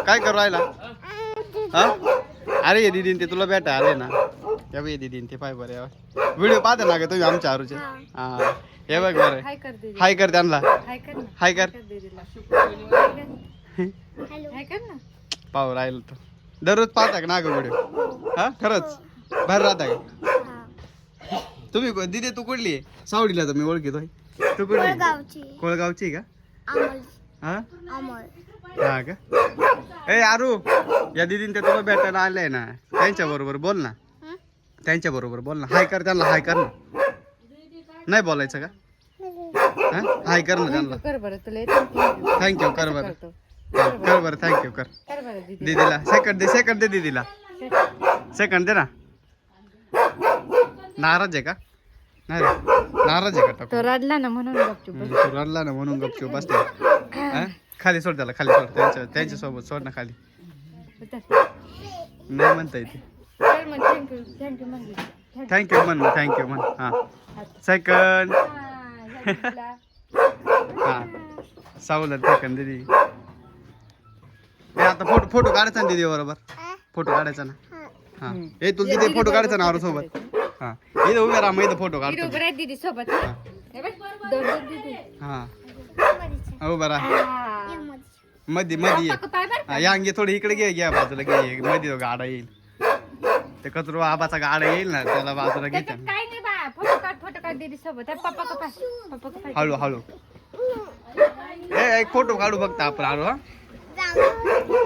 काय करू राहिला हा? अरे ये दीदीन ते तुला भेटा आले ना या बाई दीदीन ते पाय बरे व्हिडिओ पाहते ना ग तुम्ही आमच्या आरूचे हा हे बघ बरं हाय कर त्यांना हाय कर पाहू राहिलं तर दररोज पाहता का ना ग व्हिडिओ हा खरंच बाहेर राहता का तुम्ही दीदी तू कुठली सावडीला तर मी ओळखीतोय तू कुठली कोळगावची का हा हा का ए आरू या दीदीन ते तुला भेटायला आले ना त्यांच्या बरोबर बोल ना त्यांच्या बरोबर बोल ना हाय कर त्यांना हाय कर ना नाही बोलायचं का हाय कर ना त्यांना थँक्यू कर बरं कर बरं थँक्यू कर दीदीला सेकंड दे दीदीला सेकंड दे ना नाराज आहे का नाही रे नाराज आहे का तो रडला ना म्हणून गपचूप तू रडला ना म्हणून गपचूप बसते खाली सोड त्याला खाली सोड त्यांच्या सोबत सोड ना खाली नाही म्हणता येते थँक्यू म्हण हा सेकंड हा सावलं सेकंड दीदी आता फोटो काढायचा ना दीदी बरोबर फोटो काढायचा ना हा ए तू तिथे फोटो काढायचा ना आरू सोबत हा इथं उभे राहा मग इथं फोटो काढतो दीदी सोबत हा उभा राहा मध्ये मध्ये या अंगे थोडी इकडे घ्या बाजूला घे मध्ये गाडा येईल ते कचरो आबाचा गाडा येईल ना त्याला बाजूला घेते काय नाही बा फोटो काढ दीदी सोबत पप्पा हळू हळू एक फोटो काढू फक्त आपण आलो हा